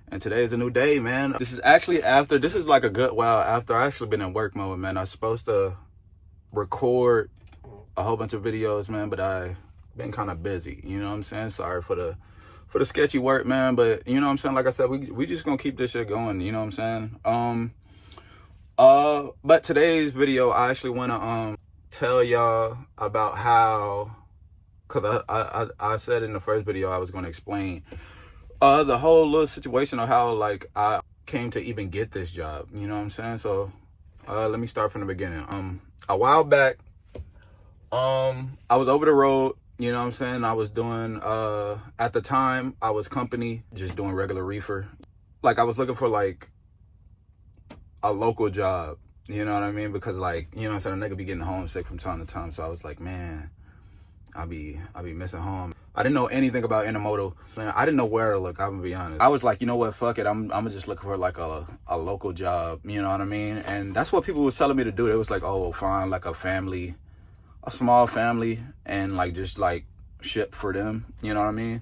And today is a new day, man. This is like a good while after I actually been in work mode, man. I was supposed to record a whole bunch of videos, man, but I been kind of busy, you know what I'm saying? Sorry for the sketchy work, man, but you know what I'm saying? Like I said, we just gonna keep this shit going, you know what I'm saying? But today's video, I actually wanna tell y'all about how, cause I said in the first video I was gonna explain the whole little situation of how like I came to even get this job, you know what I'm saying? So let me start from the beginning. A while back, I was over the road, you know what I'm saying? I was doing at the time I was company, just doing regular reefer. Like I was looking for like a local job, you know what I mean? Because like, you know what I'm saying, a nigga be getting homesick from time to time. So I was like, man, I'll be missing home. I didn't know anything about Intermodal. Man, I didn't know where to look, I'm gonna be honest. I was like, you know what, fuck it. I'm just looking for like a local job, you know what I mean? And that's what people was telling me to do. It was like, oh, find like a small family and like just like ship for them, you know what I mean?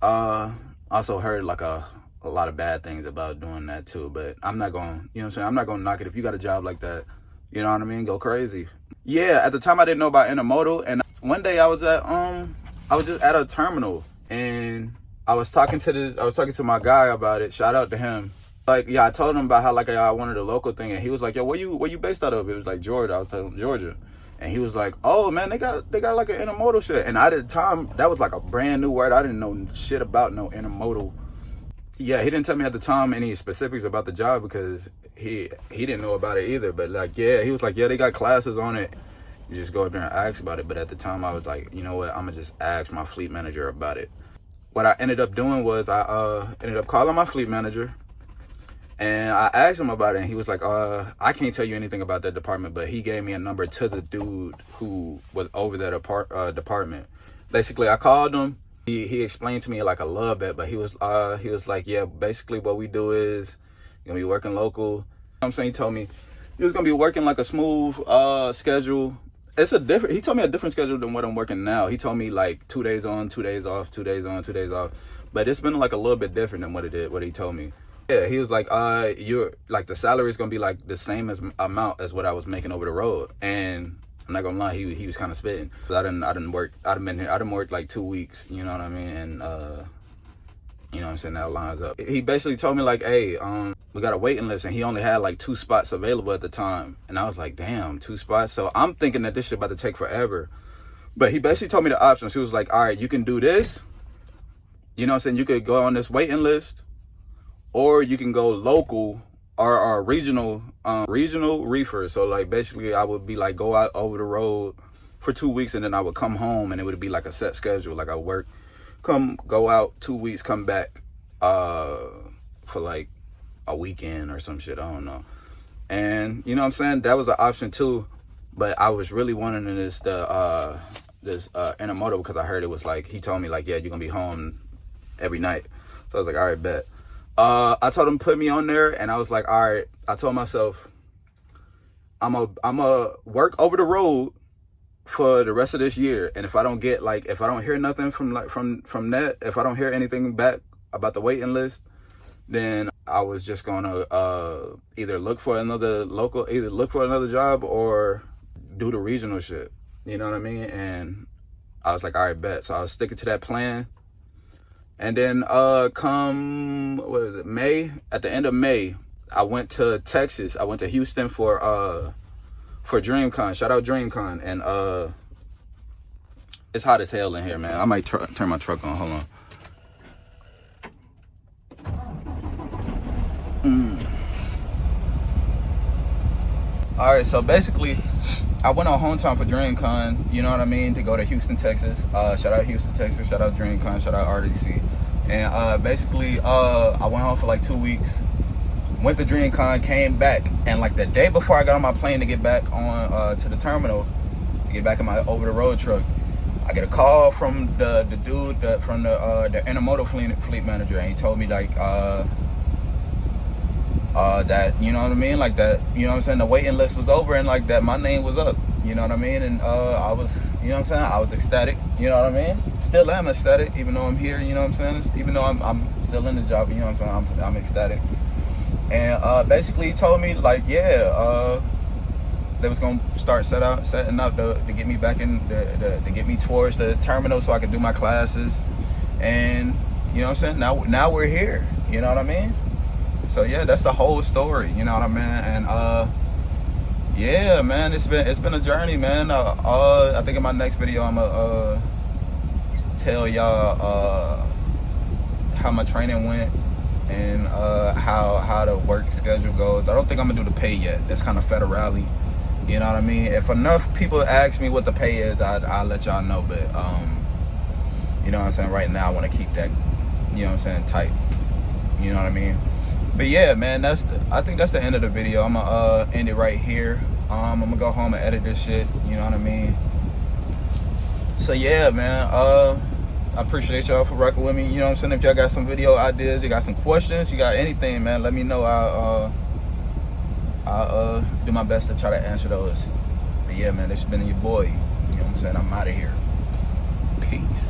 Also heard like a lot of bad things about doing that too, but I'm not going, you know what I'm saying? I'm not going to knock it. If you got a job like that, you know what I mean? Go crazy. Yeah, at the time I didn't know about Intermodal, and one day I was just at a terminal and I was talking to my guy about it. Shout out to him. Like, yeah, I told him about how like I wanted a local thing, and he was like, yo, where you based out of? It was like Georgia. I was telling him Georgia. And he was like, oh man, they got like an intermodal shit. And at the time, that was like a brand new word. I didn't know shit about no intermodal. Yeah, he didn't tell me at the time any specifics about the job because he didn't know about it either. But like, yeah, he was like, yeah, they got classes on it. You just go up there and ask about it. But at the time I was like, you know what, I'm gonna just ask my fleet manager about it. What I ended up doing was I ended up calling my fleet manager. And I asked him about it, and he was like, I can't tell you anything about that department, but he gave me a number to the dude who was over that department. Basically, I called him. He explained to me like a little bit, but he was like, yeah, basically what we do is you're going to be working local. You know what I'm saying? He told me he was going to be working like a smooth schedule. He told me a different schedule than what I'm working now. He told me like 2 days on, 2 days off, 2 days on, 2 days off. But it's been like a little bit different than what he told me. Yeah, he was like, you're like the salary is gonna be like the same amount as what I was making over the road. And I'm not gonna lie, he was kind of spitting. I didn't work like 2 weeks, you know what I mean? And you know what I'm saying, that lines up. He basically told me like, hey, we got a waiting list, and he only had like 2 spots available at the time. And I was like, damn, 2 spots. So I'm thinking that this shit about to take forever. But he basically told me the options. He was like, all right, you can do this. You know what I'm saying? You could go on this waiting list, or you can go local or regional reefer. So like basically I would be like go out over the road for 2 weeks, and then I would come home, and it would be like a set schedule. Like I work, go out 2 weeks, come back for like a weekend or some shit. I don't know. And you know what I'm saying? That was an option too. But I was really wanting this Intermodal because I heard it was like, he told me like, yeah, you're gonna be home every night. So I was like, all right, bet. I told him put me on there, and I was like, all right. I told myself, I'm a work over the road for the rest of this year, and if I don't hear nothing from that, if I don't hear anything back about the waiting list, then I was just gonna either look for another job or do the regional shit. You know what I mean? And I was like, all right, bet. So I was sticking to that plan. And then come May, at the end of May, I went to Texas. I went to Houston for DreamCon. Shout out DreamCon. And it's hot as hell in here, man. I might turn my truck on. Hold on. All right, so basically I went on home time for DreamCon, you know what I mean, to go to Houston, Texas. Shout out Houston, Texas. Shout out DreamCon. Shout out RDC. And basically, I went home for like 2 weeks. Went to DreamCon, came back, and like the day before I got on my plane to get back on to the terminal, to get back in my over the road truck, I get a call from the dude from the Intermodal fleet manager, and he told me like that, you know what I mean, like that, you know what I'm saying, the waiting list was over, and like that my name was up, you know what I mean. And I was, you know what I'm saying, I was ecstatic, you know what I mean. Still am ecstatic, even though I'm here, you know what I'm saying. Even though I'm still in the job, you know what I'm saying? I'm ecstatic. And basically he told me like, yeah, they was gonna start setting up to get me back in, to get me towards the terminal so I could do my classes. And you know what I'm saying? Now we're here. You know what I mean? So yeah, that's the whole story. You know what I mean? And yeah, man, it's been a journey, man. I think in my next video I'm gonna tell y'all how my training went and how the work schedule goes. I don't think I'm gonna do the pay yet. That's kind of federally. You know what I mean? If enough people ask me what the pay is, I'll let y'all know. But you know what I'm saying? Right now I want to keep that, you know what I'm saying, tight. You know what I mean? But yeah, man, I think that's the end of the video. I'm gonna end it right here. I'm gonna go home and edit this shit. You know what I mean? So yeah, man. I appreciate y'all for rocking with me. You know what I'm saying? If y'all got some video ideas, you got some questions, you got anything, man, let me know. I'll do my best to try to answer those. But yeah, man, this has been your boy. You know what I'm saying? I'm out of here. Peace.